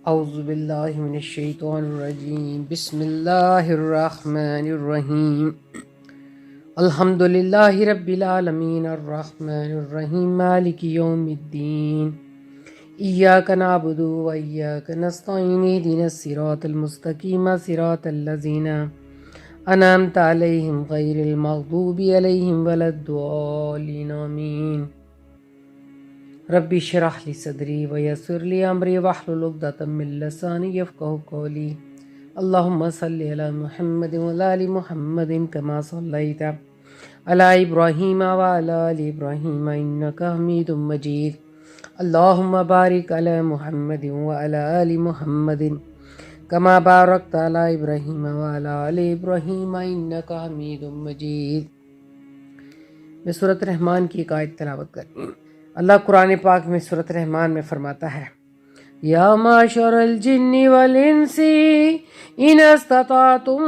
اعوذ باللہ من الشیطان الرجیم بسم اللہ الرحمن الرحیم الحمد للہ رب العالمین الرحمن الرحیم مالک یوم الدین ایاک نعبد و ایاک نستعین اہدنا الصراط المستقیم صراط الذین انعمت علیہم غیر المغضوب علیہم ولا الضالین آمین رب اشرح لی صدری ویسر لی امری واحلل عقدۃ من لسانی یفقہوا قولی اللہم صلی علی محمد وعلی آل محمد کما صلیت علی ابراہیم وعلی آل ابراہیم انک حمید مجید اللہم بارک علی محمد وعلی آل محمد کما بارکت علی ابراہیم وعلی آل ابراہیم انک حمید مجید۔ میں سورۃ رحمان کی ایک آیت تلاوت کرتی ہوں۔ اللہ قرآن پاک میں سورۃ رحمان میں فرماتا ہے یا معشر الجن والانس ان استطعتم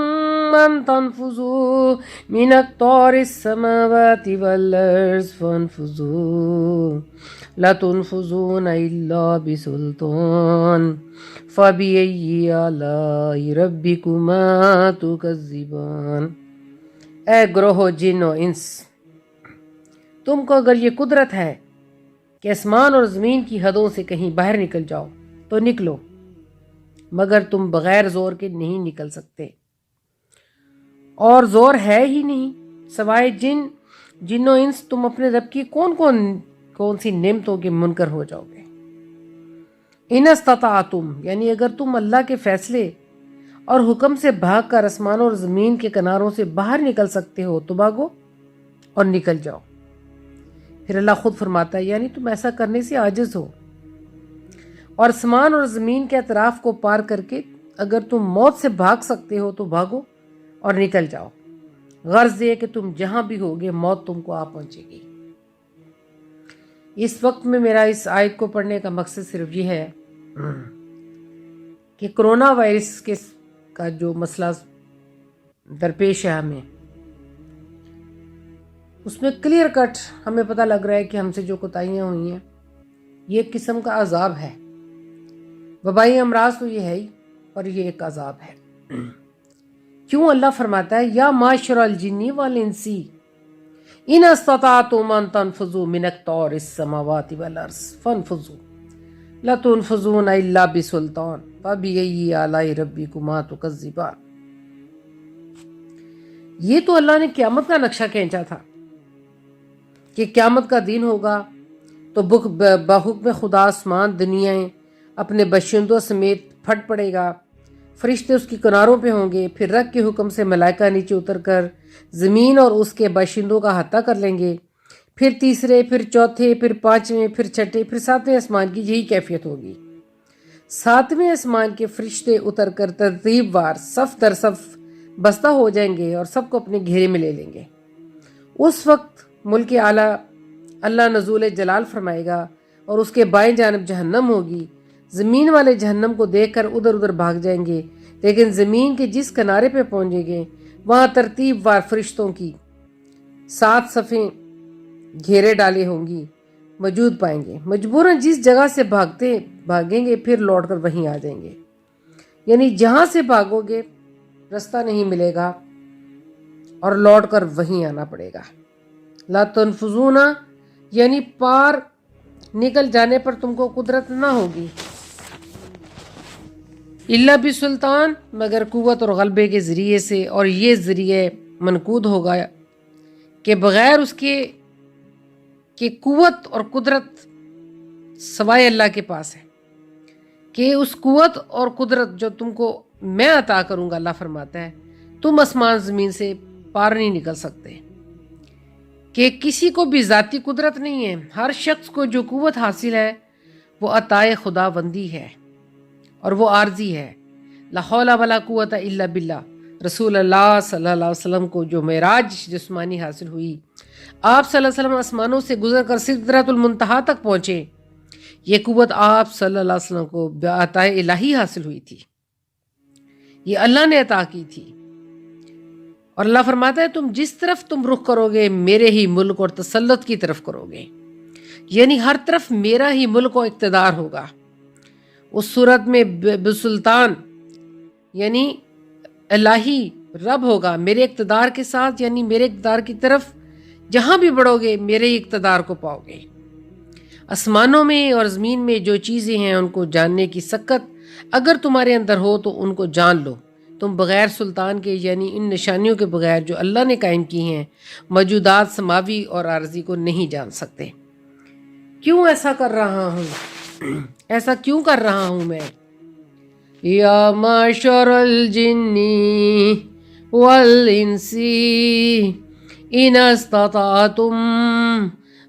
ان تنفذوا من اقطار السماوات والارض فانفذوا لا تنفذون الا بسلطان فبأي آلاء ربكما تكذبان۔ اے گروہ جن و انس، تم کو اگر یہ قدرت ہے کہ آسمان اور زمین کی حدوں سے کہیں باہر نکل جاؤ تو نکلو، مگر تم بغیر زور کے نہیں نکل سکتے، اور زور ہے ہی نہیں سوائے جن و انس۔ تم اپنے رب کی کون سی نعمتوں کے منکر ہو جاؤ گے۔ ان استطعتم یعنی اگر تم اللہ کے فیصلے اور حکم سے بھاگ کر آسمانوں اور زمین کے کناروں سے باہر نکل سکتے ہو تو بھاگو اور نکل جاؤ۔ پھر اللہ خود فرماتا ہے یعنی تم ایسا کرنے سے عاجز ہو، اور آسمان اور زمین کے اطراف کو پار کر کے اگر تم موت سے بھاگ سکتے ہو تو بھاگو اور نکل جاؤ۔ غرض یہ کہ تم جہاں بھی ہوگے موت تم کو آ پہنچے گی۔ اس وقت میں میرا اس آیت کو پڑھنے کا مقصد صرف یہ ہے کہ کرونا وائرس کا جو مسئلہ درپیش ہے ہمیں، اس میں کلیئر کٹ ہمیں پتہ لگ رہا ہے کہ ہم سے جو کوتاہیاں ہوئی ہیں یہ ایک قسم کا عذاب ہے۔ وبائی امراض تو یہ ہے ہی، اور یہ ایک عذاب ہے۔ کیوں اللہ فرماتا ہے یا معشر الجن والانس ان استطعتم ان تنفذوا من اقطار السماوات والارض فانفذوا لا تنفذون الا بسلطان فبأي آلاء ربكما تكذبان۔ یہ تو اللہ نے قیامت کا نقشہ کھینچا تھا کہ قیامت کا دن ہوگا تو بحکم خدا آسمان دنیایں اپنے باشندوں سمیت پھٹ پڑے گا، فرشتے اس کی کناروں پہ ہوں گے، پھر رب کے حکم سے ملائکہ نیچے اتر کر زمین اور اس کے باشندوں کا احاطہ کر لیں گے، پھر تیسرے، پھر چوتھے، پھر پانچویں، پھر چھٹے، پھر ساتویں آسمان کی یہی کیفیت ہوگی۔ ساتویں آسمان کے فرشتے اتر کر ترتیب وار صف در صف بستہ ہو جائیں گے اور سب کو اپنے گھیرے میں لے لیں گے۔ اس وقت ملک اعلیٰ اللہ نزول جلال فرمائے گا اور اس کے بائیں جانب جہنم ہوگی۔ زمین والے جہنم کو دیکھ کر ادھر ادھر بھاگ جائیں گے، لیکن زمین کے جس کنارے پہ پہنچیں گے وہاں ترتیب وار فرشتوں کی 7 صفیں گھیرے ڈالے ہوں گی موجود پائیں گے۔ مجبوراً جس جگہ سے بھاگیں گے پھر لوٹ کر وہیں آ جائیں گے، یعنی جہاں سے بھاگو گے رستہ نہیں ملے گا اور لوٹ کر وہیں آنا پڑے گا۔ لا تنفذون یعنی پار نکل جانے پر تم کو قدرت نہ ہوگی، الا بسلطان مگر قوت اور غلبے کے ذریعے سے، اور یہ ذریعے منقود ہوگا کہ بغیر اس کے کہ قوت اور قدرت سوائے اللہ کے پاس ہے، کہ اس قوت اور قدرت جو تم کو میں عطا کروں گا، اللہ فرماتا ہے تم آسمان زمین سے پار نہیں نکل سکتے، کہ کسی کو بھی ذاتی قدرت نہیں ہے۔ ہر شخص کو جو قوت حاصل ہے وہ عطائے خدا بندی ہے اور وہ عارضی ہے۔ لا حول ولا قوت الا باللہ۔ رسول اللہ صلی اللہ علیہ وسلم کو جو معراج جسمانی حاصل ہوئی، آپ صلی اللہ علیہ وسلم آسمانوں سے گزر کر سدرۃ المنتہا تک پہنچے، یہ قوت آپ صلی اللہ علیہ وسلم کو بعطائے الہی حاصل ہوئی تھی، یہ اللہ نے عطا کی تھی۔ اور اللہ فرماتا ہے تم جس طرف تم رخ کرو گے میرے ہی ملک اور تسلط کی طرف کرو گے، یعنی ہر طرف میرا ہی ملک و اقتدار ہوگا۔ اس صورت میں بسلطان یعنی الہی رب ہوگا میرے اقتدار کے ساتھ، یعنی میرے اقتدار کی طرف جہاں بھی بڑھو گے میرے ہی اقتدار کو پاؤ گے۔ آسمانوں میں اور زمین میں جو چیزیں ہیں ان کو جاننے کی سکت اگر تمہارے اندر ہو تو ان کو جان لو۔ تم بغیر سلطان کے یعنی ان نشانیوں کے بغیر جو اللہ نے قائم کی ہیں موجودات سماوی اور عارضی کو نہیں جان سکتے۔ کیوں ایسا کر رہا ہوں؟ ایسا کیوں کر رہا ہوں میں؟ یا معشر الجن والانس ان استطعتم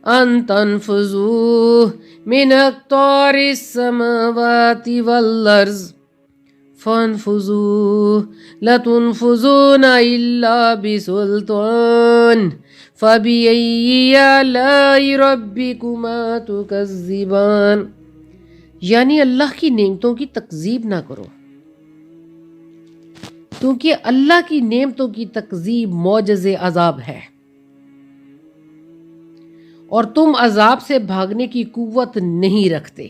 ان تنفذوا من اقطار السماوات والارض فانفذوا لتنفذون الا بسلطان فبأي آلاء ربكما تكذبان۔ یعنی اللہ کی نعمتوں کی تکذیب نہ کرو، کیونکہ اللہ کی نعمتوں کی تکذیب موجز عذاب ہے، اور تم عذاب سے بھاگنے کی قوت نہیں رکھتے۔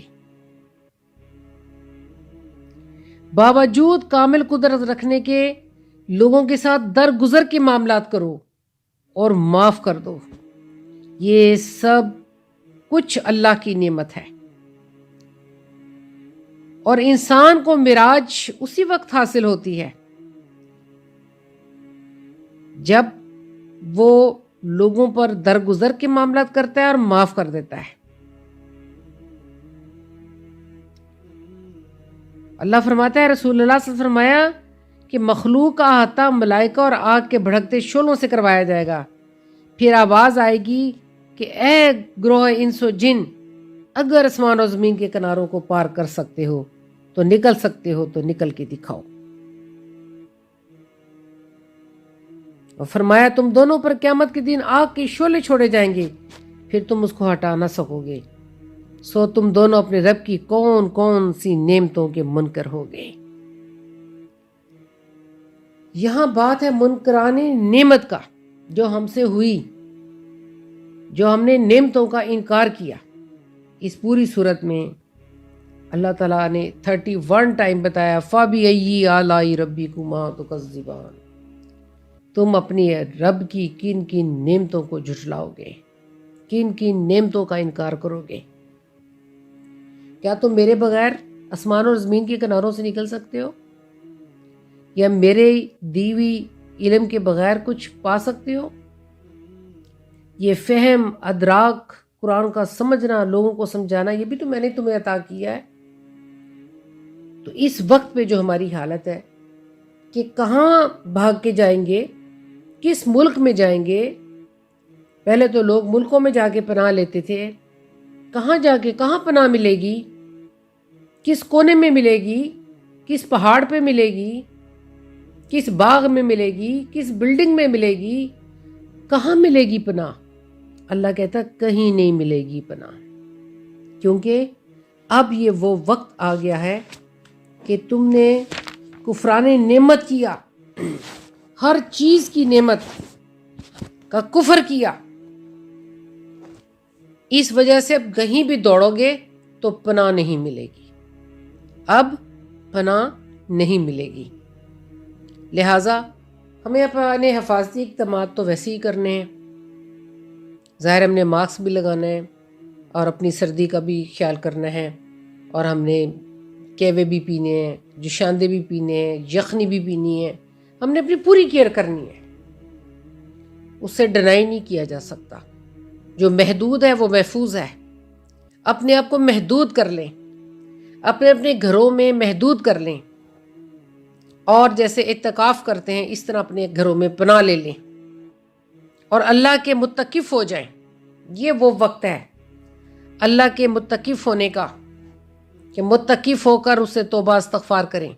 باوجود کامل قدرت رکھنے کے لوگوں کے ساتھ درگزر کے معاملات کرو اور معاف کر دو۔ یہ سب کچھ اللہ کی نعمت ہے، اور انسان کو معراج اسی وقت حاصل ہوتی ہے جب وہ لوگوں پر درگزر کے معاملات کرتا ہے اور معاف کر دیتا ہے۔ اللہ فرماتا ہے، رسول اللہ صلی اللہ علیہ وسلم فرمایا کہ مخلوق کا احاطہ ملائکہ اور آگ کے بھڑکتے شعلوں سے کروایا جائے گا، پھر آواز آئے گی کہ اے گروہ انس و جن، اگر آسمان اور زمین کے کناروں کو پار کر سکتے ہو تو نکل سکتے ہو تو نکل کے دکھاؤ۔ اور فرمایا تم دونوں پر قیامت کے دن آگ کے شعلے چھوڑے جائیں گے، پھر تم اس کو ہٹا نہ سکو گے، سو تم دونوں اپنے رب کی کون کون سی نعمتوں کے منکر ہو گئے۔ یہاں بات ہے منکران نعمت کا جو ہم سے ہوئی، جو ہم نے نعمتوں کا انکار کیا۔ اس پوری صورت میں اللہ تعالیٰ نے 31 ٹائم بتایا فَبِأَيِّ آلَاءِ رَبِّكُمَا تُكَذِّبَانِ، تم اپنی رب کی کن کن نعمتوں کو جھٹلاؤ گے، کن کن نعمتوں کا انکار کرو گے۔ کیا تم میرے بغیر آسمان اور زمین کے کناروں سے نکل سکتے ہو، یا میرے دی ہوئی علم کے بغیر کچھ پا سکتے ہو؟ یہ فہم، ادراک، قرآن کا سمجھنا، لوگوں کو سمجھانا، یہ بھی تو میں نے تمہیں عطا کیا ہے۔ تو اس وقت پہ جو ہماری حالت ہے کہ کہاں بھاگ کے جائیں گے، کس ملک میں جائیں گے۔ پہلے تو لوگ ملکوں میں جا کے پناہ لیتے تھے، کہاں جا کے کہاں پناہ ملے گی، کس کونے میں ملے گی، کس پہاڑ پہ ملے گی، کس باغ میں ملے گی، کس بلڈنگ میں ملے گی، کہاں ملے گی پناہ؟ اللہ کہتا کہیں نہیں ملے گی پناہ، کیونکہ اب یہ وہ وقت آ گیا ہے کہ تم نے کفران نعمت کیا، ہر چیز کی نعمت کا کفر کیا، اس وجہ سے اب کہیں بھی دوڑو گے تو پناہ نہیں ملے گی، اب پناہ نہیں ملے گی۔ لہٰذا ہمیں اپنے حفاظتی اقدامات تو ویسے ہی کرنے ہیں، ظاہر ہم نے ماسک بھی لگانا ہے اور اپنی سردی کا بھی خیال کرنا ہے، اور ہم نے کیوے بھی پینے ہیں، جوشاندے بھی پینے ہیں، یخنی بھی پینی ہے، ہم نے اپنی پوری کیئر کرنی ہے، اس سے ڈینائی نہیں کیا جا سکتا۔ جو محدود ہے وہ محفوظ ہے، اپنے آپ کو محدود کر لیں، اپنے اپنے گھروں میں محدود کر لیں، اور جیسے اعتکاف کرتے ہیں اس طرح اپنے گھروں میں پناہ لے لیں اور اللہ کے متقف ہو جائیں۔ یہ وہ وقت ہے اللہ کے متقف ہونے کا، کہ متقف ہو کر اسے توبہ استغفار کریں۔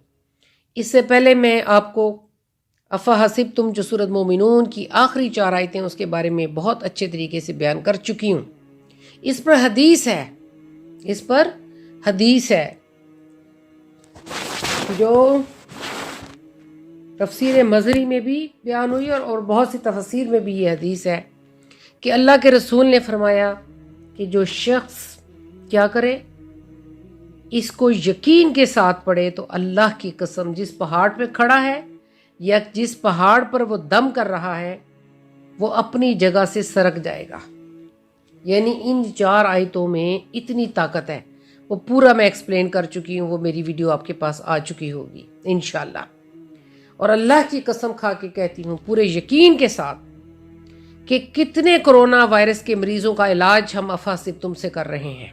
اس سے پہلے میں آپ کو افحسبتم جو سورۃ مومنون کی آخری 4 آیتیں اس کے بارے میں بہت اچھے طریقے سے بیان کر چکی ہوں۔ اس پر حدیث ہے، اس پر حدیث ہے جو تفسیر مظہری میں بھی بیان ہوئی، اور بہت سی تفسیر میں بھی یہ حدیث ہے کہ اللہ کے رسول نے فرمایا کہ جو شخص کیا کرے، اس کو یقین کے ساتھ پڑھے تو اللہ کی قسم جس پہاڑ پہ کھڑا ہے یا جس پہاڑ پر وہ دم کر رہا ہے وہ اپنی جگہ سے سرک جائے گا. یعنی ان 4 آیتوں میں اتنی طاقت ہے. وہ پورا میں ایکسپلین کر چکی ہوں، وہ میری ویڈیو آپ کے پاس آ چکی ہوگی انشاءاللہ. اور اللہ کی قسم کھا کے کہتی ہوں پورے یقین کے ساتھ کہ کتنے کرونا وائرس کے مریضوں کا علاج ہم افاسبتم سے کر رہے ہیں،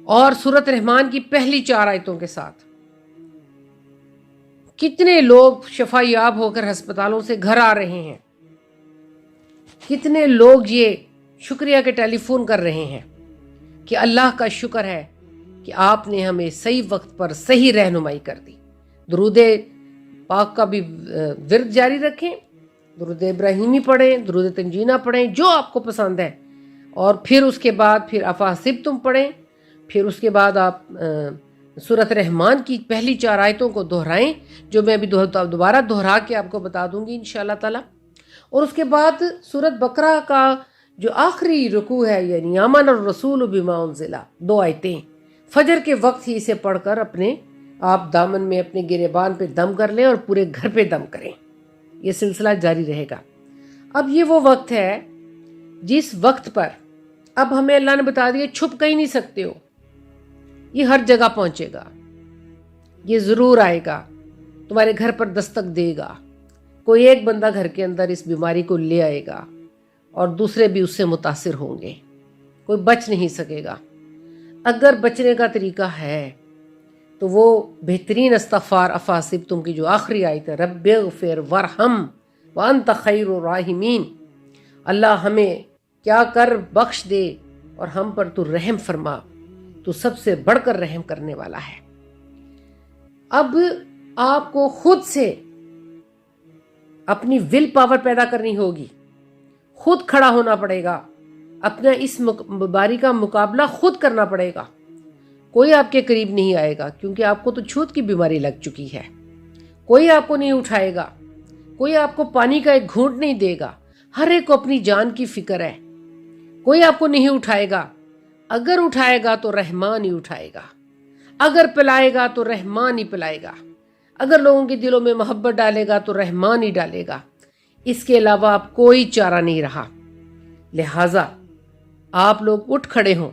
اور سورۃ رحمان کی پہلی 4 آیتوں کے ساتھ کتنے لوگ شفا یاب ہو کر ہسپتالوں سے گھر آ رہے ہیں، کتنے لوگ یہ شکریہ کے ٹیلی فون کر رہے ہیں کہ اللہ کا شکر ہے کہ آپ نے ہمیں صحیح وقت پر صحیح رہنمائی کر دی. درود پاک کا بھی ورد جاری رکھیں، درود ابراہیمی پڑھیں، درود تنجینہ پڑھیں، جو آپ کو پسند ہے. اور پھر اس کے بعد پھر افاسبتم پڑھیں. پھر اس کے بعد آپ سورۃ رحمان کی پہلی 4 آیتوں کو دہرائیں، جو میں ابھی دوبارہ دہرا کے آپ کو بتا دوں گی انشاءاللہ تعالی. اور اس کے بعد سورۃ بقرہ کا جو آخری رکوع ہے، یعنی آمن الرسول بما انزل، 2 آیتیں فجر کے وقت ہی اسے پڑھ کر اپنے آپ دامن میں اپنے گریبان پہ دم کر لیں اور پورے گھر پہ دم کریں. یہ سلسلہ جاری رہے گا. اب یہ وہ وقت ہے جس وقت پر اب ہمیں اللہ نے بتا دیا چھپ کہیں نہیں سکتے ہو، یہ ہر جگہ پہنچے گا، یہ ضرور آئے گا، تمہارے گھر پر دستک دے گا. کوئی ایک بندہ گھر کے اندر اس بیماری کو لے آئے گا اور دوسرے بھی اس سے متاثر ہوں گے، کوئی بچ نہیں سکے گا. اگر بچنے کا طریقہ ہے تو وہ بہترین استغفار افاسبتم کی جو آخری آیت ہے، رب اغفر ورحم وانت خیر الراحمین، اللہ ہمیں کیا کر بخش دے اور ہم پر تو رحم فرما، تو سب سے بڑھ کر رحم کرنے والا ہے. اب آپ کو خود سے اپنی ول پاور پیدا کرنی ہوگی، خود کھڑا ہونا پڑے گا، اپنا اس بیماری کا مقابلہ خود کرنا پڑے گا. کوئی آپ کے قریب نہیں آئے گا کیونکہ آپ کو تو چھوت کی بیماری لگ چکی ہے. کوئی آپ کو نہیں اٹھائے گا، کوئی آپ کو پانی کا ایک گھونٹ نہیں دے گا. ہر ایک کو اپنی جان کی فکر ہے. کوئی آپ کو نہیں اٹھائے گا. اگر اٹھائے گا تو رحمان ہی اٹھائے گا، اگر پلائے گا تو رحمان ہی پلائے گا، اگر لوگوں کے دلوں میں محبت ڈالے گا تو رحمان ہی ڈالے گا. اس کے علاوہ آپ کوئی چارہ نہیں رہا. لہٰذا آپ لوگ اٹھ کھڑے ہوں.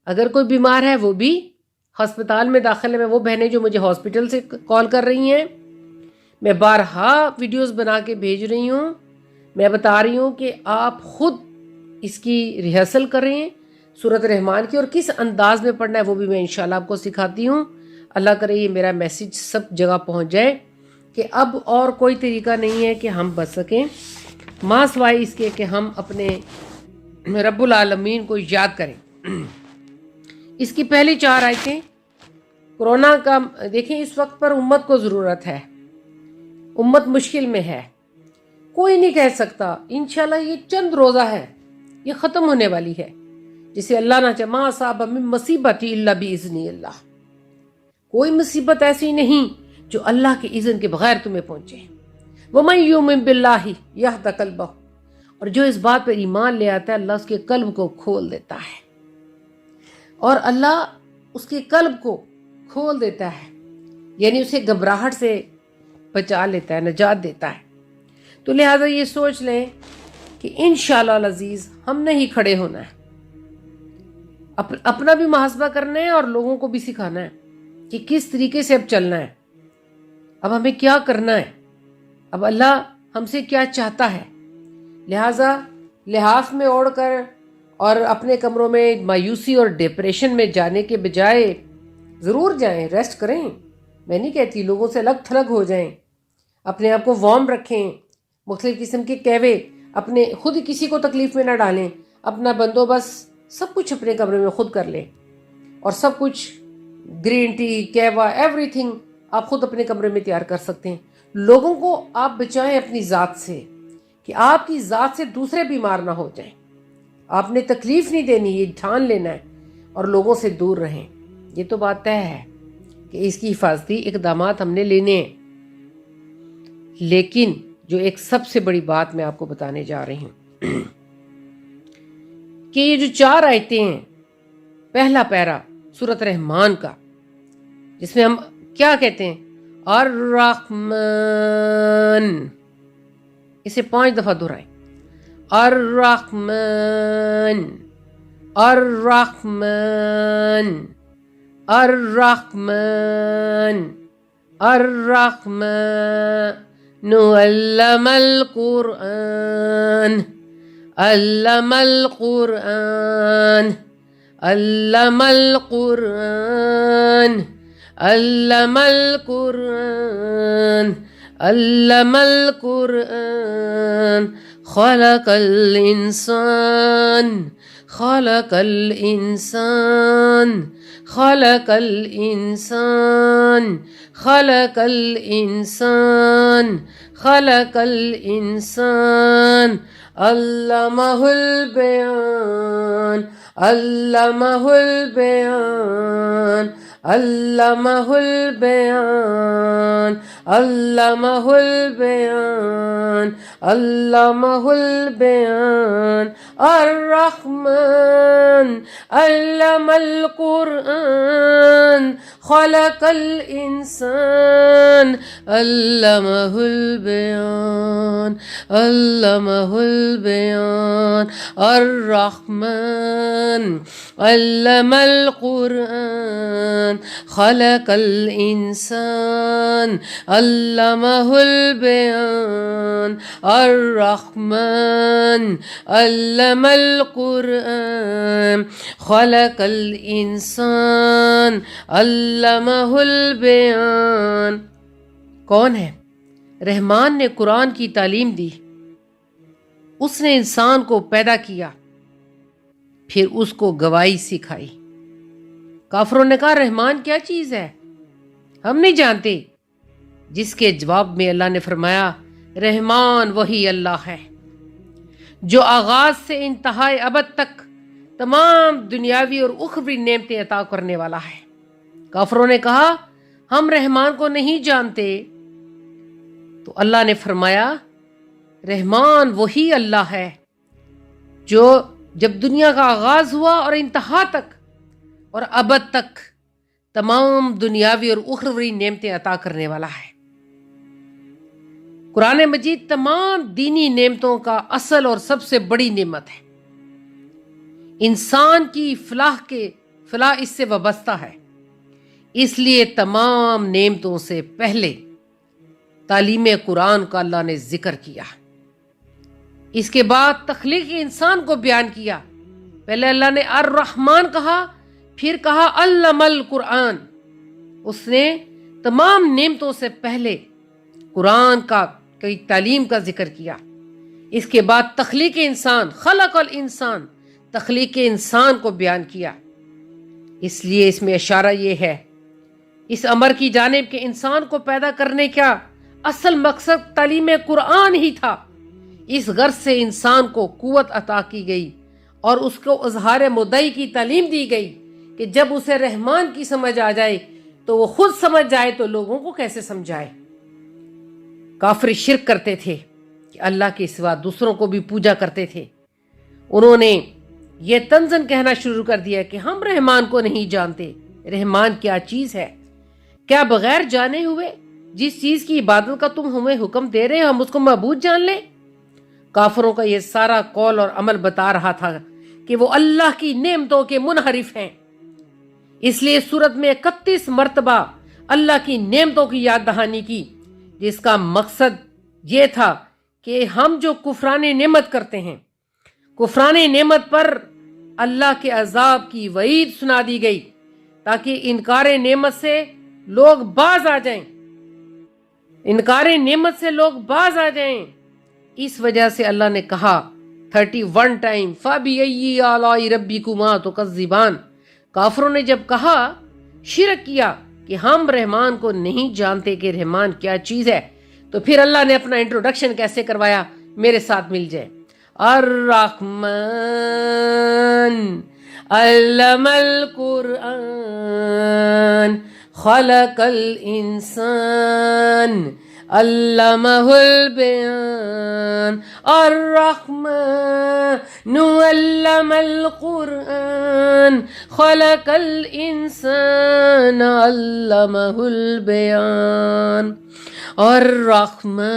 اگر کوئی بیمار ہے وہ بھی ہسپتال میں داخل ہے، میں وہ بہنیں جو مجھے ہاسپٹل سے کال کر رہی ہیں، میں بارہا ویڈیوز بنا کے بھیج رہی ہوں، میں بتا رہی ہوں کہ آپ خود اس کی ریہرسل کریں سورۃ رحمان کی، اور کس انداز میں پڑھنا ہے وہ بھی میں انشاءاللہ آپ کو سکھاتی ہوں. اللہ کرے یہ میرا میسیج سب جگہ پہنچ جائے کہ اب اور کوئی طریقہ نہیں ہے کہ ہم بچ سکیں ماں سوائے اس کے کہ ہم اپنے رب العالمین کو یاد کریں. اس کی پہلی 4 آیتیں کورونا کا دیکھیں. اس وقت پر امت کو ضرورت ہے، امت مشکل میں ہے. کوئی نہیں کہہ سکتا انشاءاللہ یہ چند روزہ ہے، یہ ختم ہونے والی ہے. جسے اللہ نہ چاہے ما اصاب من مصیبت الا باذن اللہ، کوئی مصیبت ایسی نہیں جو اللہ کے اذن کے بغیر تمہیں پہنچے. وَمَن يُؤْمِن بِاللَّهِ يَهْدِ قَلْبَهُ، اور جو اس بات پر ایمان لے آتا ہے اللہ اس کے قلب کو کھول دیتا ہے، اور اللہ اس کے قلب کو کھول دیتا ہے، یعنی اسے گھبراہٹ سے بچا لیتا ہے، نجات دیتا ہے. تو لہٰذا یہ سوچ لیں کہ انشاءاللہ العزیز ہم نے ہی کھڑے ہونا ہے، اپنا بھی محاسبہ کرنا ہے اور لوگوں کو بھی سکھانا ہے کہ کس طریقے سے اب چلنا ہے، اب ہمیں کیا کرنا ہے، اب اللہ ہم سے کیا چاہتا ہے. لہٰذا لحاف میں اوڑھ کر اور اپنے کمروں میں مایوسی اور ڈپریشن میں جانے کے بجائے ضرور جائیں، ریسٹ کریں. میں نہیں کہتی لوگوں سے الگ تھلگ ہو جائیں، اپنے آپ کو وارم رکھیں، مختلف قسم کے قہوے اپنے خود ہی کسی کو تکلیف میں نہ ڈالیں، اپنا بندوبست سب کچھ اپنے کمرے میں خود کر لیں، اور سب کچھ گرین ٹی قہوہ ایوری تھنگ آپ خود اپنے کمرے میں تیار کر سکتے ہیں. لوگوں کو آپ بچائیں اپنی ذات سے کہ آپ کی ذات سے دوسرے بیمار نہ ہو جائیں. آپ نے تکلیف نہیں دینی، یہ ٹھان لینا ہے، اور لوگوں سے دور رہیں. یہ تو بات طے ہے کہ اس کی حفاظتی اقدامات ہم نے لینے ہیں. لیکن جو ایک سب سے بڑی بات میں آپ کو بتانے جا رہی ہوں کہ یہ جو 4 آیتیں ہیں، پہلا پیرا سورۃ رحمان کا، جس میں ہم کیا کہتے ہیں؟ الرحمن، اسے 5 دفعہ دہرائیں، الرحمن الرحمن الرحمن الرحمن علم القرآن علم القرآن علم القرآن علم القرآن علم القرآن خلق الإنسان خلق الإنسان خلق الإنسان خلق الإنسان خلق الإنسان علمه البيان علمه البيان علمه البيان علمه البيان علمه البيان الرحمن علم القرآن خلق الإنسان علمه البيان علمه البيان الرحمن علم القرآن خلق الإنسان علمه البيان الرحمن علم القرآن خلق الإنسان علمه البيان۔ کون ہے؟ رحمان نے قرآن کی تعلیم دی، اس نے انسان کو پیدا کیا، پھر اس کو گواہی سکھائی۔ کافروں نے کہا رحمان کیا چیز ہے، ہم نہیں جانتے، جس کے جواب میں اللہ نے فرمایا رحمان وہی اللہ ہے جو آغاز سے انتہائی ابد تک تمام دنیاوی اور اخروی نعمتیں عطا کرنے والا ہے۔ کافروں نے کہا ہم رحمان کو نہیں جانتے، تو اللہ نے فرمایا رحمان وہی اللہ ہے جو جب دنیا کا آغاز ہوا اور انتہا تک اور ابد تک تمام دنیاوی اور اخروی نعمتیں عطا کرنے والا ہے۔ قرآن مجید تمام دینی نعمتوں کا اصل اور سب سے بڑی نعمت ہے۔ انسان کی فلاح اس سے وابستہ ہے، اس لیے تمام نعمتوں سے پہلے تعلیم قرآن کا اللہ نے ذکر کیا، اس کے بعد تخلیق انسان کو بیان کیا۔ پہلے اللہ نے الرحمن کہا، پھر کہا علم القرآن۔ اس نے تمام نعمتوں سے پہلے قرآن کی تعلیم کا ذکر کیا، اس کے بعد تخلیق انسان خلق الانسان، تخلیق انسان کو بیان کیا۔ اس لیے اس میں اشارہ یہ ہے اس امر کی جانب کہ انسان کو پیدا کرنے کا اصل مقصد تعلیم قرآن ہی تھا۔ اس غرض سے انسان کو قوت عطا کی گئی اور اس کو اظہار مدعی کی تعلیم دی گئی کہ جب اسے رحمان کی سمجھ آ جائے تو وہ خود سمجھ جائے تو لوگوں کو کیسے سمجھائے۔ کافر شرک کرتے تھے کہ اللہ کے سوا دوسروں کو بھی پوجا کرتے تھے، انہوں نے یہ طنزاً کہنا شروع کر دیا کہ ہم رحمان کو نہیں جانتے، رحمان کیا چیز ہے؟ کیا بغیر جانے ہوئے جس چیز کی عبادت کا تم ہمیں حکم دے رہے ہو ہم اس کو معبود جان لیں؟ کافروں کا یہ سارا قول اور عمل بتا رہا تھا کہ وہ اللہ کی نعمتوں کے منحرف ہیں۔ اس لیے سورت میں 31 مرتبہ اللہ کی نعمتوں کی یاد دہانی کی، جس کا مقصد یہ تھا کہ ہم جو کفران نعمت کرتے ہیں، کفران نعمت پر اللہ کے عذاب کی وعید سنا دی گئی تاکہ انکار نعمت سے لوگ باز آ جائیں، انکار نعمت سے لوگ باز آ جائیں۔ اس وجہ سے اللہ نے کہا 31 ٹائم فَبِأَيِّ آلَاءِ رَبِّكُمَا تُكَذِّبَانِ۔ کافروں نے جب کہا، شرک کیا کہ ہم رحمان کو نہیں جانتے کہ رحمان کیا چیز ہے، تو پھر اللہ نے اپنا انٹروڈکشن کیسے کروایا؟ میرے ساتھ مل جائے، الرحمن علم القرآن خلق الانسان علمہ البیان، الرحمن علم القرآن، خلق الانسان علمہ البیان، الرحمن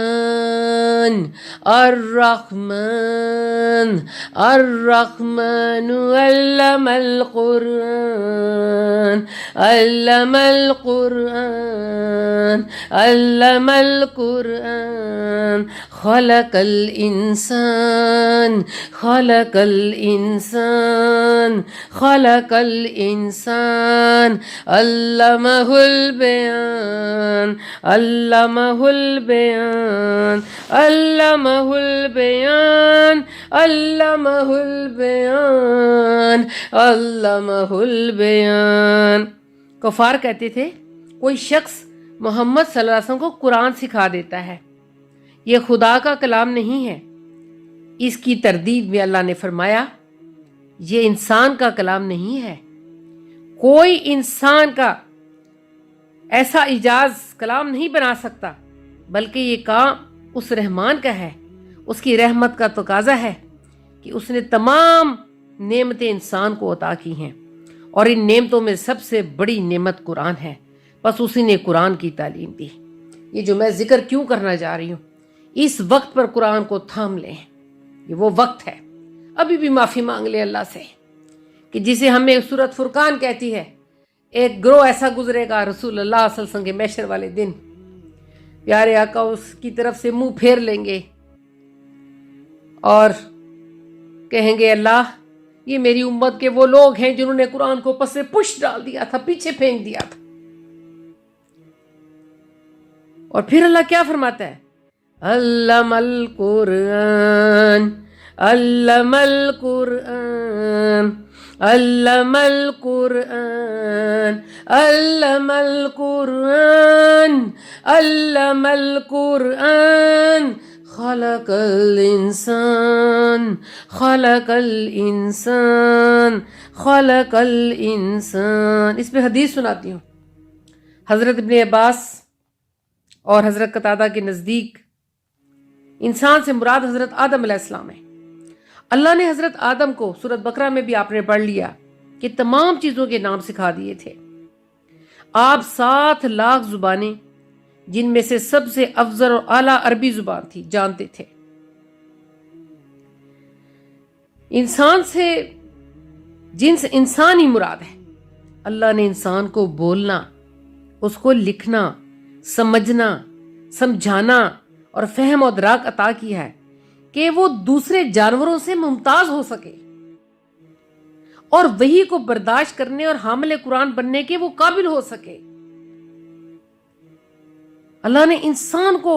الرحمن الرحمن علم القرآن علم القرآن علم القرآن، خلق الانسان خلق الانسان خلق الانسان، علمہ البیان علمہ البیان علمہ البیان علمہ البیان علمہ البیان۔ کفار کہتے تھے کوئی شخص محمد صلی اللہ علیہ وسلم کو قرآن سکھا دیتا ہے، یہ خدا کا کلام نہیں ہے۔ اس کی تردید میں اللہ نے فرمایا یہ انسان کا کلام نہیں ہے، کوئی انسان کا ایسا اعجاز کلام نہیں بنا سکتا، بلکہ یہ کام اس رحمان کا ہے۔ اس کی رحمت کا تقاضا ہے کہ اس نے تمام نعمتیں انسان کو عطا کی ہیں، اور ان نعمتوں میں سب سے بڑی نعمت قرآن ہے، بس اسی نے قرآن کی تعلیم دی۔ یہ جو میں ذکر کیوں کرنا جا رہی ہوں، اس وقت پر قرآن کو تھام لیں، یہ وہ وقت ہے۔ ابھی بھی معافی مانگ لیں اللہ سے کہ جسے ہمیں سورۃ فرقان کہتی ہے، ایک گروہ ایسا گزرے گا رسول اللہ صلی اللہ علیہ وسلم کے محشر والے دن، پیارے آقا اس کی طرف سے منہ پھیر لیں گے اور کہیں گے اللہ یہ میری امت کے وہ لوگ ہیں جنہوں نے قرآن کو پس پش ڈال دیا تھا، پیچھے پھینک دیا تھا۔ اور پھر اللہ کیا فرماتا ہے؟ علم القرآن علم القرآن علم القرآن علم القرآن علم القرآن، خلق الانسان خلق الانسان خلق الانسان۔ اس پہ حدیث سناتی ہوں۔ حضرت ابن عباس اور حضرت قتادہ کے نزدیک انسان سے مراد حضرت آدم علیہ السلام ہے۔ اللہ نے حضرت آدم کو سورۃ بقرہ میں بھی آپ نے پڑھ لیا کہ تمام چیزوں کے نام سکھا دیے تھے۔ آپ 7 لاکھ زبانیں، جن میں سے سب سے افضل اور اعلیٰ عربی زبان تھی، جانتے تھے۔ انسان سے جنس انسان ہی مراد ہے۔ اللہ نے انسان کو بولنا، اس کو لکھنا، سمجھنا، سمجھانا اور فہم و ادراک عطا کیا ہے کہ وہ دوسرے جانوروں سے ممتاز ہو سکے اور وحی کو برداشت کرنے اور حامل قرآن بننے کے وہ قابل ہو سکے۔ اللہ نے انسان کو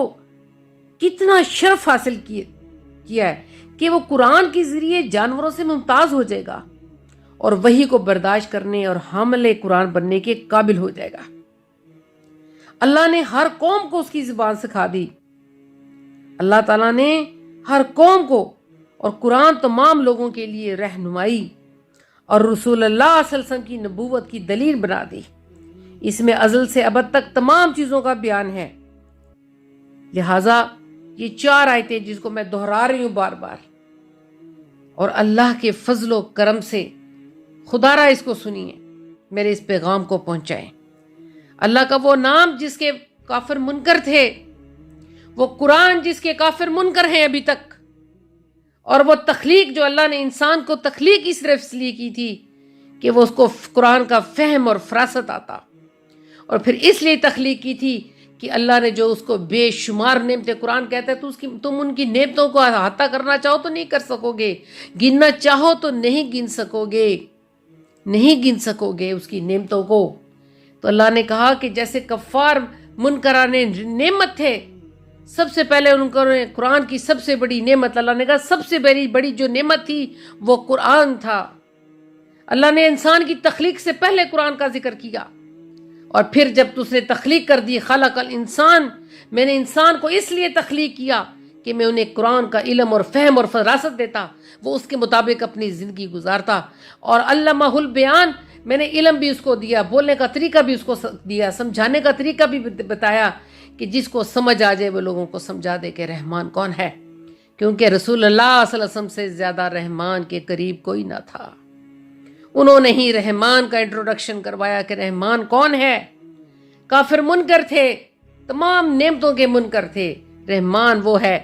کتنا شرف حاصل کیا ہے کہ وہ قرآن کے ذریعے جانوروں سے ممتاز ہو جائے گا اور وحی کو برداشت کرنے اور حامل قرآن بننے کے قابل ہو جائے گا۔ اللہ نے ہر قوم کو اس کی زبان سکھا دی۔ اللہ تعالیٰ نے ہر قوم کو اور قرآن تمام لوگوں کے لیے رہنمائی اور رسول اللہ صلی اللہ علیہ وسلم کی نبوت کی دلیل بنا دی۔ اس میں ازل سے ابد تک تمام چیزوں کا بیان ہے۔ لہٰذا یہ 4 آیتیں جس کو میں دہرا رہی ہوں بار بار، اور اللہ کے فضل و کرم سے خدا را اس کو سنیے، میرے اس پیغام کو پہنچائیں۔ اللہ کا وہ نام جس کے کافر منکر تھے، وہ قرآن جس کے کافر منکر ہیں ابھی تک، اور وہ تخلیق جو اللہ نے انسان کو تخلیق اس طرح اس لیے کی تھی کہ وہ اس کو قرآن کا فہم اور فراست آتا، اور پھر اس لیے تخلیق کی تھی کہ اللہ نے جو اس کو بے شمار نعمتیں، قرآن کہتا ہے تو تم ان کی نعمتوں کو احاطہ کرنا چاہو تو نہیں کر سکو گے، گننا چاہو تو نہیں گن سکو گے، نہیں گن سکو گے اس کی نعمتوں کو۔ تو اللہ نے کہا کہ جیسے کفار منکران نعمت تھے، سب سے پہلے ان کو قرآن کی سب سے بڑی نعمت، اللہ نے کہا سب سے بڑی جو نعمت تھی وہ قرآن تھا۔ اللہ نے انسان کی تخلیق سے پہلے قرآن کا ذکر کیا، اور پھر جب اس نے تخلیق کر دی، خلق الانسان، میں نے انسان کو اس لیے تخلیق کیا کہ میں انہیں قرآن کا علم اور فہم اور فراست دیتا، وہ اس کے مطابق اپنی زندگی گزارتا۔ اور علمہ البیان، میں نے علم بھی اس کو دیا، بولنے کا طریقہ بھی اس کو دیا، سمجھانے کا طریقہ بھی بتایا کہ جس کو سمجھ آ جائے وہ لوگوں کو سمجھا دے کہ رحمان کون ہے، کیونکہ رسول اللہ صلی اللہ علیہ وسلم سے زیادہ رحمان کے قریب کوئی نہ تھا۔ انہوں نے ہی رحمان کا انٹروڈکشن کروایا کہ رحمان کون ہے۔ کافر منکر تھے، تمام نعمتوں کے منکر تھے، رحمان وہ ہے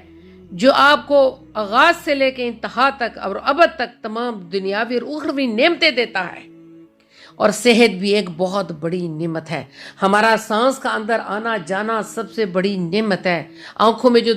جو آپ کو آغاز سے لے کے انتہا تک اور ابد تک تمام دنیاوی اور اخروی نعمتیں دیتا ہے۔ اور صحت بھی ایک بہت بڑی نعمت ہے، ہمارا سانس کا اندر آنا جانا سب سے بڑی نعمت ہے۔ آنکھوں میں جو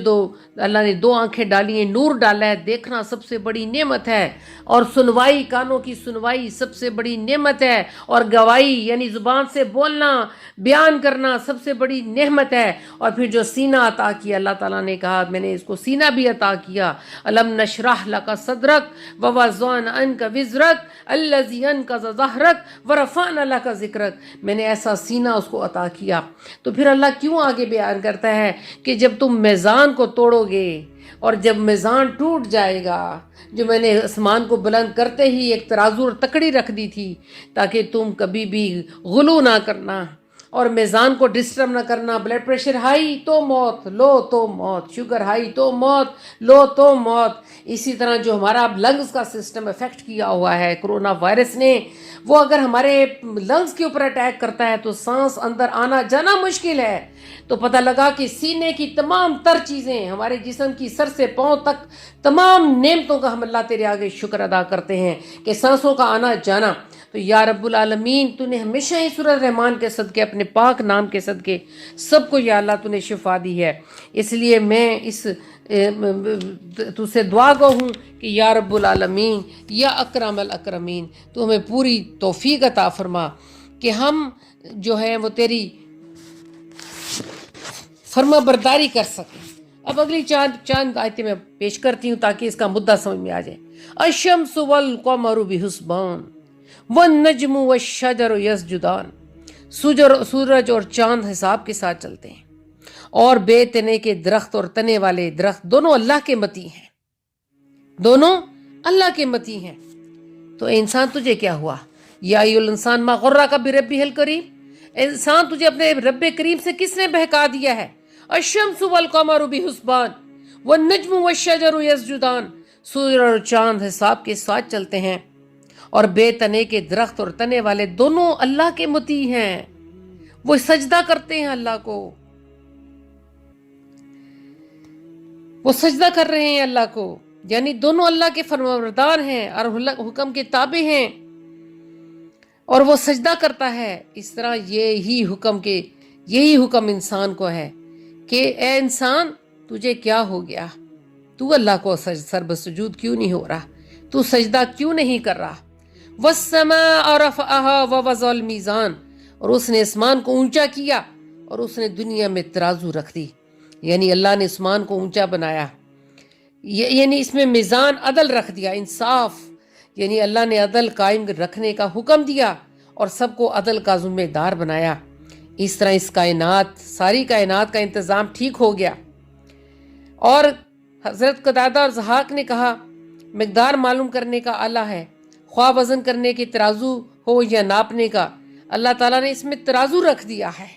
اللہ نے دو آنکھیں ڈالی ہیں، نور ڈالا ہے، دیکھنا سب سے بڑی نعمت ہے۔ اور سنوائی، کانوں کی سنوائی سب سے بڑی نعمت ہے۔ اور گواہی یعنی زبان سے بولنا، بیان کرنا سب سے بڑی نعمت ہے۔ اور پھر جو سینہ عطا کیا، اللہ تعالیٰ نے کہا میں نے اس کو سینہ بھی عطا کیا، الم نشرح لک صدرک ووضعنا عنک وزرک الذی انقض ظہرک ورفعنا لک ذکرک، میں نے ایسا سینہ اس کو عطا کیا۔ تو پھر اللہ کیوں آگے بیان کرتا ہے کہ جب تم میزان کو توڑو گے اور جب میزان ٹوٹ جائے گا، جو میں نے آسمان کو بلند کرتے ہی ایک ترازو اور تکڑی رکھ دی تھی تاکہ تم کبھی بھی غلو نہ کرنا اور میزان کو ڈسٹرب نہ کرنا، بلڈ پریشر ہائی تو موت، لو تو موت، شوگر ہائی تو موت، لو تو موت۔ اسی طرح جو ہمارا اب لنگز کا سسٹم افیکٹ کیا ہوا ہے کرونا وائرس نے، وہ اگر ہمارے لنگز کے اوپر اٹیک کرتا ہے تو سانس اندر آنا جانا مشکل ہے۔ تو پتہ لگا کہ سینے کی تمام تر چیزیں ہمارے جسم کی سر سے پاؤں تک تمام نعمتوں کا ہم اللہ تیرے آگے شکر ادا کرتے ہیں کہ سانسوں کا آنا جانا۔ تو یا رب العالمین تو نے ہمیشہ ہی سورۃ رحمان کے صدقے، اپنے پاک نام کے صدقے سب کو یا اللہ تو نے شفا دی ہے۔ اس لیے میں تو سے دعا گو ہوں کہ یا رب العالمین یا اکرم الاکرمین تو ہمیں پوری توفیق عطا فرما کہ ہم جو ہے وہ تیری فرما برداری کر سکیں۔ اب اگلی چاند آیتیں میں پیش کرتی ہوں تاکہ اس کا مدعا سمجھ میں آ جائے۔ الشمس والقمر بحسبان والنجم والشجر یسجدان، سورج اور چاند حساب کے ساتھ چلتے ہیں، اور بے تنے کے درخت اور تنے والے درخت دونوں اللہ کے متی ہیں، دونوں اللہ کے متی ہیں۔ تو انسان تجھے کیا ہوا؟ یا ایھا الانسان ما غرک بربہ الکریم، انسان تجھے اپنے رب کریم سے کس نے بہکا دیا ہے؟ الشمس والقمر بحسبان والنجم والشجر یسجدان، سورج اور چاند حساب کے ساتھ چلتے ہیں، اور بے تنے کے درخت اور تنے والے دونوں اللہ کے متی ہیں، وہ سجدہ کرتے ہیں اللہ کو، وہ سجدہ کر رہے ہیں اللہ کو، یعنی دونوں اللہ کے فرمانبردار ہیں اور حکم کے تابع ہیں، اور وہ سجدہ کرتا ہے۔ اس طرح یہی حکم انسان کو ہے کہ اے انسان تجھے کیا ہو گیا؟ تو اللہ کو سرب سجود کیوں نہیں ہو رہا؟ تو سجدہ کیوں نہیں کر رہا؟ وَالسَّمَاءَ رَفَعَهَا وَوَضَعَ الْمِيزَانَ، اور اس نے آسمان کو اونچا کیا اور اس نے دنیا میں ترازو رکھ دی، یعنی اللہ نے آسمان کو اونچا بنایا، یعنی اس میں میزان عدل رکھ دیا، انصاف، یعنی اللہ نے عدل قائم رکھنے کا حکم دیا اور سب کو عدل کا ذمہ دار بنایا۔ اس طرح اس کائنات، ساری کائنات کا انتظام ٹھیک ہو گیا۔ اور حضرت قتادہ اور ضحاک نے کہا مقدار معلوم کرنے کا آلہ ہے، خواہ وزن کرنے کے ترازو ہو یا ناپنے کا، اللہ تعالیٰ نے اس میں ترازو رکھ دیا ہے،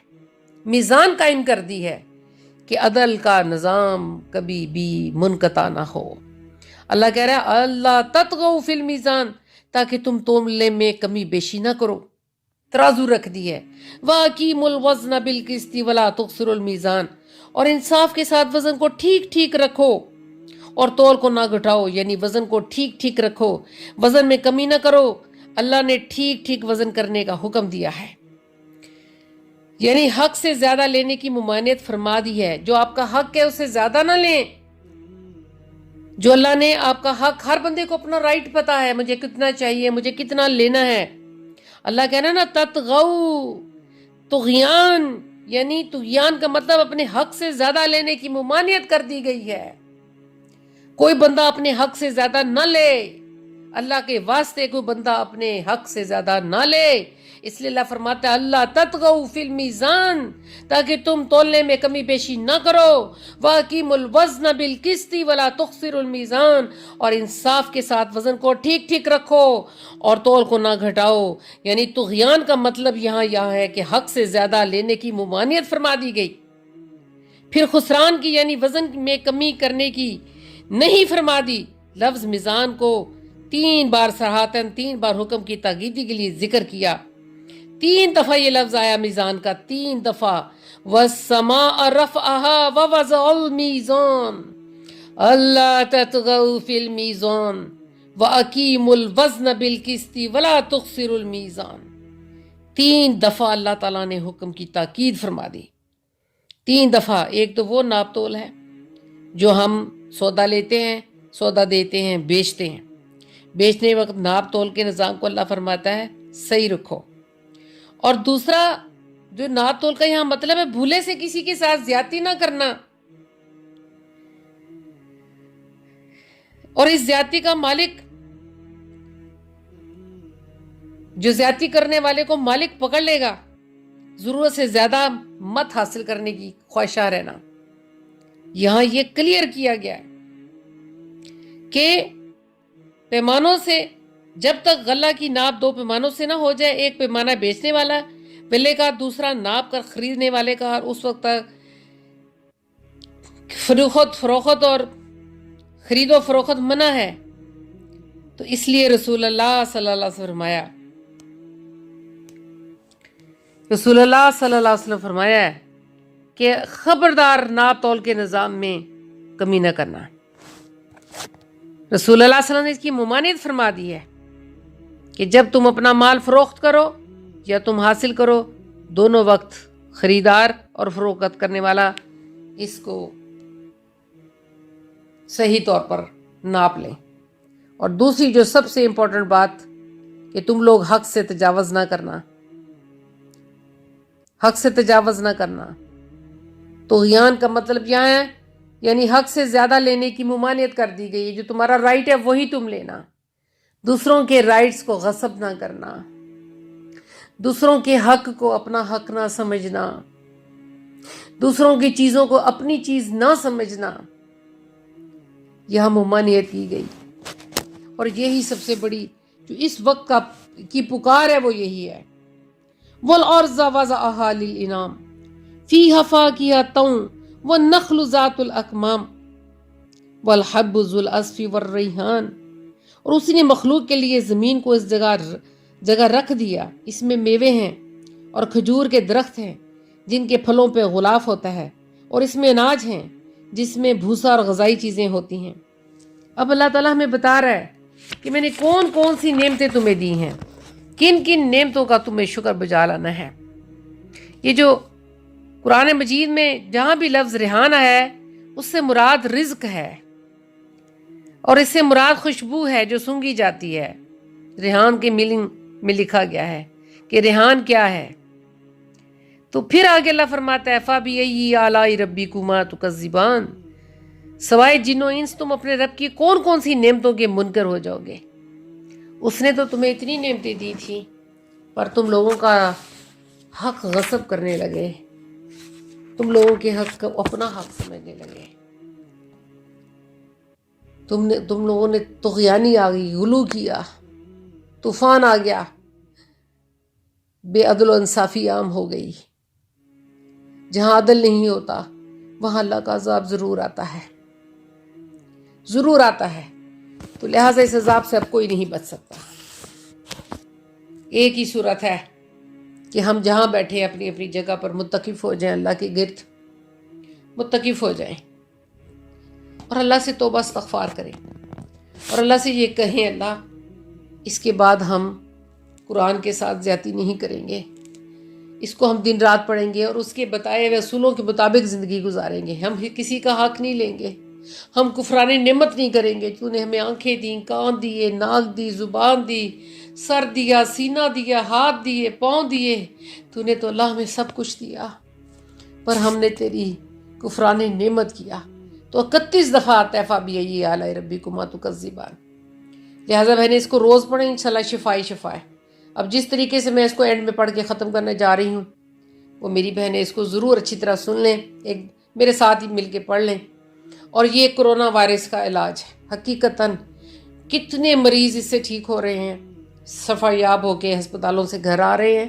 میزان قائم کر دی ہے کہ عدل کا نظام کبھی بھی منقطع نہ ہو۔ اللہ کہہ رہا ہے اللہ تطغوا فی المیزان، تاکہ تم تولنے میں کمی بیشی نہ کرو، ترازو رکھ دی ہے۔ وَأَقِیمُوا الْوَزْنَ بِالْقِسْطِ وَلَا تُخْسِرُوا الْمِیزَانَ، اور انصاف کے ساتھ وزن کو ٹھیک ٹھیک رکھو اور تول کو نہ گھٹاؤ، یعنی وزن کو ٹھیک ٹھیک رکھو، وزن میں کمی نہ کرو۔ اللہ نے ٹھیک ٹھیک وزن کرنے کا حکم دیا ہے، یعنی حق سے زیادہ لینے کی ممانعت فرما دی ہے۔ جو آپ کا حق ہے اسے زیادہ نہ لیں، جو اللہ نے آپ کا حق، ہر بندے کو اپنا رائٹ پتا ہے، مجھے کتنا چاہیے، مجھے کتنا لینا ہے۔ اللہ کہنا ہے نا تطغوا، طغیان، یعنی طغیان کا مطلب اپنے حق سے زیادہ لینے کی ممانعت کر دی گئی ہے۔ کوئی بندہ اپنے حق سے زیادہ نہ لے، اللہ کے واسطے کوئی بندہ اپنے حق سے زیادہ نہ لے۔ اس لیے اللہ فرماتا ہے اللہ تطغوا فی المیزان، تاکہ تم تولنے میں کمی بیشی نہ کرو۔ وَأَقِیمُوا الْوَزْنَ بِالْقِسْطِ وَلَا تُخْسِرُوا الْمِیزَانَ، اور انصاف کے ساتھ وزن کو ٹھیک ٹھیک رکھو اور تول کو نہ گھٹاؤ۔ یعنی طغیان کا مطلب یہاں ہے کہ حق سے زیادہ لینے کی ممانعت فرما دی گئی۔ پھر خسران کی یعنی وزن میں کمی کرنے کی نہیں فرما دی۔ لفظ میزان کو 3 بار صراحتاً 3 بار حکم کی تاکیدی کے لیے ذکر کیا۔ 3 دفعہ یہ لفظ آیا میزان کا، 3 دفعہ۔ وَالسَّمَاءَ رَفْعَهَا وَوَضَعَ الْمِيزَانَ أَلَّا تَطْغَوْا فِي الْمِيزَانِ وَأَقِيمُوا الْوَزْنَ بِالْقِسْطِ وَلَا تُخْسِرُوا الْمِيزَانَ۔ 3 دفعہ اللہ تعالیٰ نے حکم کی تاکید فرما دی، 3 دفعہ۔ ایک تو وہ ناپ تول ہے جو ہم سودا لیتے ہیں، سودا دیتے ہیں، بیچتے ہیں، بیچنے وقت ناپ تول کے نظام کو اللہ فرماتا ہے صحیح رکھو۔ اور دوسرا جو ناپ تول کا یہاں مطلب ہے بھولے سے کسی کے ساتھ زیادتی نہ کرنا، اور اس زیادتی کا مالک، جو زیادتی کرنے والے کو مالک پکڑ لے گا، ضرورت سے زیادہ مت حاصل کرنے کی خواہشاں رہنا۔ یہاں یہ کلیئر کیا گیا ہے کہ پیمانوں سے جب تک غلہ کی ناپ 2 پیمانوں سے نہ ہو جائے، ایک پیمانہ بیچنے والا ولے کا، دوسرا ناپ کر خریدنے والے کا، اور اس وقت تک فروخت اور خرید و فروخت منع ہے۔ تو اس لیے رسول اللہ صلی اللہ علیہ وسلم فرمایا، رسول اللہ صلی اللہ علیہ وسلم فرمایا ہے کہ خبردار ناپ تول کے نظام میں کمی نہ کرنا۔ رسول اللہ صلی اللہ علیہ وسلم نے اس کی ممانعت فرما دی ہے کہ جب تم اپنا مال فروخت کرو یا تم حاصل کرو، دونوں وقت خریدار اور فروخت کرنے والا اس کو صحیح طور پر ناپ لیں۔ اور دوسری جو سب سے امپورٹنٹ بات کہ تم لوگ حق سے تجاوز نہ کرنا، حق سے تجاوز نہ کرنا۔ طغیان کا مطلب یہاں ہے یعنی حق سے زیادہ لینے کی ممانعت کر دی گئی ہے، جو تمہارا رائٹ ہے وہی تم لینا، دوسروں کے رائٹس کو غصب نہ کرنا، دوسروں کے حق کو اپنا حق نہ سمجھنا، دوسروں کی چیزوں کو اپنی چیز نہ سمجھنا، یہاں ممانعت کی گئی۔ اور یہی سب سے بڑی جو اس وقت کی پکار ہے وہ یہی ہے، وَالْأَرْضَ وَضَعَهَا لِلْأَنَامِ فِيهَا فَاكِهَةٌ وَالنَّخْلُ ذَاتُ الْأَكْمَامِ وَالْحَبُّ ذُو الْعَصْفِ وَالرَّيْحَانِ۔ اور اسی نے مخلوق کے لیے زمین کو اس جگہ رکھ دیا، اس میں میوے ہیں اور کھجور کے درخت ہیں جن کے پھلوں پہ غلاف ہوتا ہے، اور اس میں اناج ہیں جس میں بھوسا اور غذائی چیزیں ہوتی ہیں۔ اب اللہ تعالیٰ ہمیں بتا رہا ہے کہ میں نے کون کون سی نعمتیں تمہیں دی ہیں، کن کن نعمتوں کا تمہیں شکر بجا لانا ہے۔ یہ جو قرآن مجید میں جہاں بھی لفظ ریحان ہے اس سے مراد رزق ہے، اور اس سے مراد خوشبو ہے جو سونگھی جاتی ہے۔ ریحان کے میننگ میں لکھا گیا ہے کہ ریحان کیا ہے۔ تو پھر آگے اللہ فرماتا ہے فَبِأَيِّ آلَاءِ رَبِّكُمَا تُكَذِّبَانِ، سوائے جن و انس تم اپنے رب کی کون کون سی نعمتوں کے منکر ہو جاؤ گے۔ اس نے تو تمہیں اتنی نعمتیں دی تھی پر تم لوگوں کا حق غصب کرنے لگے، تم لوگوں کے حق کو اپنا حق سمجھنے لگے، تم لوگوں نے طغیانی آ گئی، غلو کیا، طوفان آ گیا، بے عدل و انصافی عام ہو گئی۔ جہاں عدل نہیں ہوتا وہاں اللہ کا عذاب ضرور آتا ہے، ضرور آتا ہے۔ تو لہٰذا اس عذاب سے اب کوئی نہیں بچ سکتا۔ ایک ہی صورت ہے کہ ہم جہاں بیٹھے اپنی اپنی جگہ پر متقف ہو جائیں، اللہ کے گرد متقف ہو جائیں اور اللہ سے توبہ استغفار کریں، اور اللہ سے یہ کہیں اللہ اس کے بعد ہم قرآن کے ساتھ زیادتی نہیں کریں گے، اس کو ہم دن رات پڑھیں گے اور اس کے بتائے ہوئے اصولوں کے مطابق زندگی گزاریں گے، ہم کسی کا حق نہیں لیں گے، ہم کفران نعمت نہیں کریں گے۔ تو نے ہمیں آنکھیں دیں، کان دیے، ناک دی، زبان دی، سر دیا، سینہ دیا، ہاتھ دیے، پاؤں دیے، تو نے تو اللہ ہمیں سب کچھ دیا، پر ہم نے تیری کفران نعمت کیا۔ تو 31 دفعہ آتا ہے فَبِأَيِّ آلَاءِ رَبِّكُمَا تُكَذِّبَانِ۔ لہٰذا بہنیں اس کو روز پڑھیں، انشاءاللہ شفا ہی شفا ہے۔ اب جس طریقے سے میں اس کو اینڈ میں پڑھ کے ختم کرنے جا رہی ہوں وہ میری بہنیں اس کو ضرور اچھی طرح سن لیں، ایک میرے ساتھ ہی مل کے پڑھ لیں۔ اور یہ کرونا وائرس کا علاج ہے، حقیقتاً کتنے مریض اس سے ٹھیک ہو رہے ہیں، شفا یاب ہو کے ہسپتالوں سے گھر آ رہے ہیں،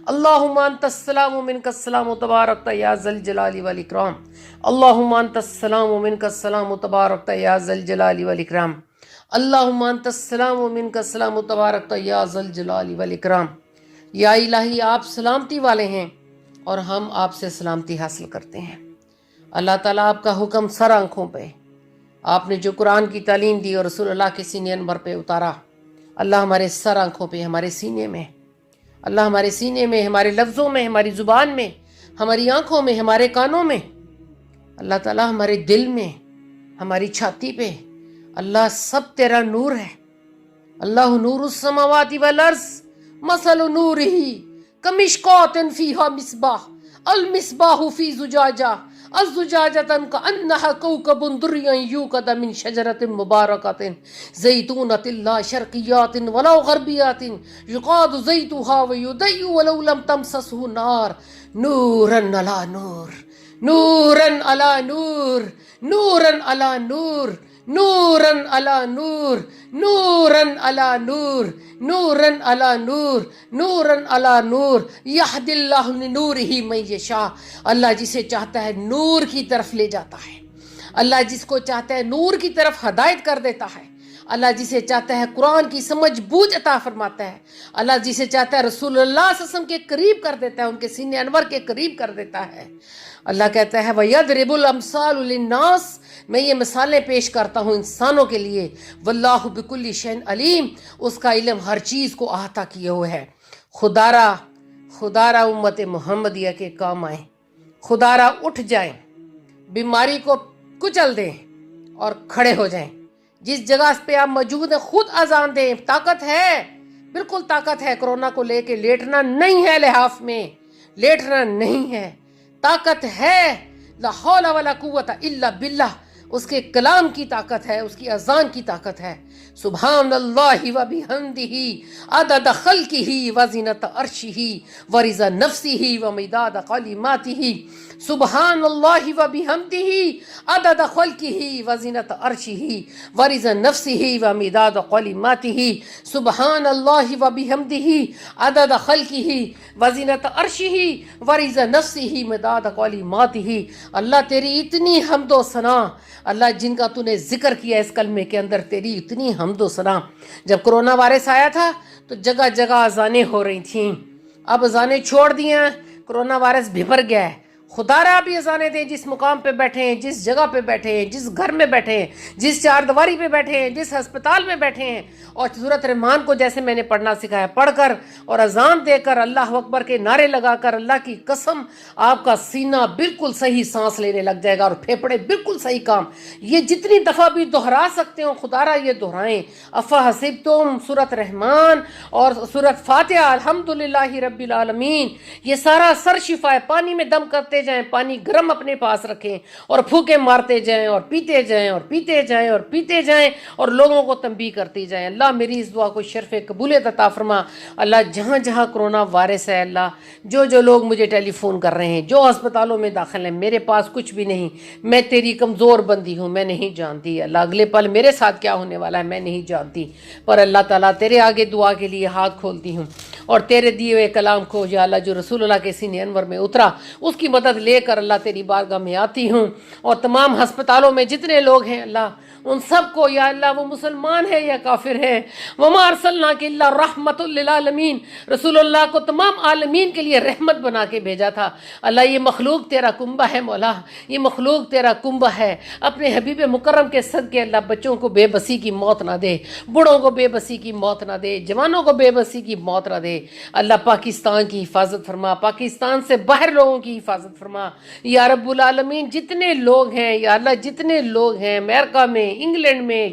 اللہم انت السلام و منک السلام تبارکت یا ذا الجلال والاکرام، اللہم انت السلام و منک السلام تبارکت یا ذا الجلال والاکرام، اللہم انت السلام و منک السلام تبارکت یا ذا الجلال والاکرام۔ یا الہی آپ سلامتی والے ہیں اور ہم آپ سے سلامتی حاصل کرتے ہیں۔ اللہ تعالیٰ آپ کا حکم سر آنکھوں پہ، آپ نے جو قرآن کی تعلیم دی اور رسول اللہ کے سینے انور پہ اتارا، اللہ ہمارے سر آنکھوں پہ، ہمارے سینے میں، اللہ ہمارے سینے میں، ہمارے لفظوں میں، ہماری زبان میں، ہماری آنکھوں میں، ہمارے کانوں میں، اللہ تعالیٰ ہمارے دل میں، ہماری چھاتی پہ، اللہ سب تیرا نور ہے۔ اللہ نور السماوات والارض مثل نورہ کمشکوۃ فیہا مصباح المصباح فی زجاجہ الزجاجۃ کأنہا کوکب درّی یوقد من شجرۃ مبارکۃ زیتونۃ لا شرقیۃ ولا غربیۃ یکاد زیتها ویضیء ولو لم تمسسہ نار نورا علی نور نورا علی نور نورا علی نور نوراً علی نور نوراً علی نور نوراً علی نور نوراً علی نور یہدی اللہ لنورہ من یشاء۔ اللہ جسے چاہتا ہے نور کی طرف لے جاتا ہے، اللہ جس کو چاہتا ہے نور کی طرف ہدایت کر دیتا ہے، اللہ جسے چاہتا ہے قرآن کی سمجھ بوجھ عطا فرماتا ہے، اللہ جسے چاہتا ہے رسول اللہ صلی اللہ علیہ وسلم کے قریب کر دیتا ہے، ان کے سینے انور کے قریب کر دیتا ہے۔ اللہ کہتا ہے وَيَضْرِبُ الْأَمْثَالُ لِلنَّاسِ، میں یہ مثالیں پیش کرتا ہوں انسانوں کے لیے، وَاللَّهُ بِكُلِّ شَيْءٍ عَلِيمٌ، اس کا علم ہر چیز کو احاطہ کیے ہوئے ہے۔ خدارا امت محمدیہ کے کام آئیں، خدارا اٹھ جائیں، بیماری کو کچل دیں اور کھڑے ہو جائیں۔ جس جگہ پہ آپ موجود ہیں خود اذان دیں، طاقت ہے، بالکل طاقت ہے۔ کرونا کو لے کے لیٹنا نہیں ہے، لحاف میں لیٹنا نہیں ہے، طاقت ہے۔ لا حول ولا قوت الا باللہ، اس کے کلام کی طاقت ہے، اس کی اذان کی طاقت ہے۔ سبحان اللہ و بحمدہ عدد خلقہ و زینت عرشہ و رضا نفسہ و مداد کلماتہ۔ سبحان اللہ و بحمدہ عدد خلقہ و زینت عرشہ و رضا نفسہ و مداد کلماتہ۔ سبحان اللہ و بحمدہ عدد خلقہ و زینت عرشہ و رضا نفسہ مداد کلماتہ۔ اللہ تیری اتنی حمد و ثنا، اللہ جن کا تو نے ذکر کیا اس کلمے کے اندر، تیری اتنی حمد و ثنا۔ جب کرونا وائرس آیا تھا تو جگہ جگہ اذانیں ہو رہی تھیں، اب اذانیں چھوڑ دی ہیں، کرونا وائرس بھر گیا ہے۔ خدا را بھی اذانیں دیں، جس مقام پہ بیٹھے ہیں، جس جگہ پہ بیٹھے ہیں، جس گھر میں بیٹھے ہیں، جس چار دیواری پہ بیٹھے ہیں، جس ہسپتال میں بیٹھے ہیں، اور سورۃ رحمان کو جیسے میں نے پڑھنا سکھایا پڑھ کر اور اذان دے کر اللہ اکبر کے نعرے لگا کر، اللہ کی قسم آپ کا سینہ بالکل صحیح سانس لینے لگ جائے گا اور پھیپھڑے بالکل صحیح کام۔ یہ جتنی دفعہ بھی دہرا سکتے ہو خدا را یہ دہرائیں۔ افا حسبتم، سورۃ رحمان اور سورۃ فاتحہ، الحمدللہ رب العالمین، یہ سارا سر شفا ہے۔ پانی میں دم کرتے جائیں، پانی گرم اپنے پاس رکھیں اور پھوکے مارتے جائیں اور پیتے جائیں اور پیتے جائیں اور پیتے جائیں اور لوگوں کو تنبیہ کرتے جائیں۔ اللہ میری اس دعا کو شرف قبولیت عطا فرما۔ اللہ جہاں جہاں کرونا وائرس ہے، اللہ جو لوگ مجھے ٹیلی فون کر رہے ہیں، جو ہسپتالوں میں داخل ہیں، میرے پاس کچھ بھی نہیں، میں تیری کمزور بندی ہوں، میں نہیں جانتی اللہ اگلے پل میرے ساتھ کیا ہونے والا ہے، میں نہیں جانتی، پر اللہ تعالیٰ تیرے آگے دعا کے لیے ہاتھ کھولتی ہوں اور تیرے دیے ہوئے کلام کو یا اللہ جو رسول اللہ کے سینے انور میں اترا اس کی مدد لے کر اللہ تیری بارگاہ میں آتی ہوں، اور تمام ہسپتالوں میں جتنے لوگ ہیں اللہ ان سب کو یا اللہ، وہ مسلمان ہے یا کافر ہے، وما ارسلناک الا رحمۃ للعالمین، رسول اللہ کو تمام عالمین کے لیے رحمت بنا کے بھیجا تھا۔ اللہ یہ مخلوق تیرا کنبہ ہے مولا، یہ مخلوق تیرا کنبہ ہے، اپنے حبیب مکرم کے صدقے اللہ بچوں کو بے بسی کی موت نہ دے، بوڑھوں کو بے بسی کی موت نہ دے، جوانوں کو بے بسی کی موت نہ دے۔ اللہ پاکستان کی حفاظت فرما، پاکستان سے باہر لوگوں کی حفاظت فرما یا رب العالمین۔ جتنے لوگ ہیں یا اللہ، جتنے لوگ ہیں امریکہ میں، انگلینڈ میں،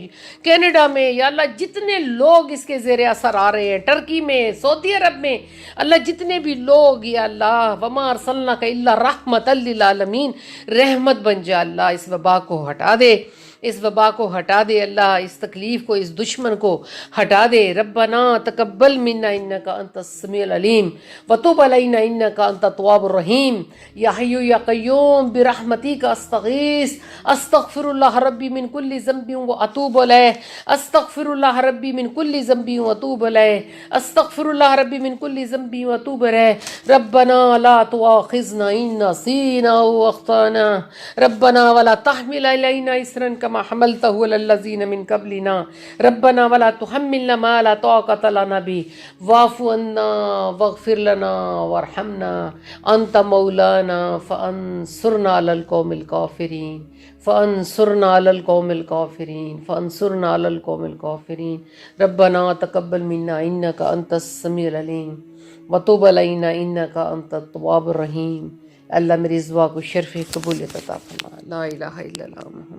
کینیڈا میں، یا اللہ جتنے لوگ اس کے زیر اثر آ رہے ہیں، ٹرکی میں، سعودی عرب میں، اللہ جتنے بھی لوگ یا اللہ، وما ارسلناک الا رحمۃ للعالمین، رحمت بن جا اللہ، اس وبا کو ہٹا دے اس وبا کو ہٹا دے اللہ، اس تکلیف کو، اس دشمن کو ہٹا دے۔ ربنا تقبل منا انک انت السمیع العلیم وتب علینا انک انت التواب الرحیم۔ یا حی یا قیوم برحمتک استغیث، استغفر اللہ ربی من کل ذنب واتوب الیہ، استغفر اللہ ربی من کل ذنب واتوب الیہ، استغفر اللہ ربی من کل ذنب واتوب الیہ۔ ربنا لا تؤاخذنا ان نسینا او اخطانا، ربنا ولا تحمل علینا اسرا كما حملته على الذين من قبلنا، ربنا ولا تحملنا ما لا طاقة لنا به، واعف عنا واغفر لنا وارحمنا انت مولانا فانصرنا على القوم الكافرين، فانصرنا على القوم الكافرين، فانصرنا على القوم الكافرين۔ ربنا تقبل منا انك انت السميع العليم وتب علینا انک انت التواب الرحیم۔ اللہ میری دعا کو شرف قبولیت عطا فرما۔ لا الہ الا اللہ محمد۔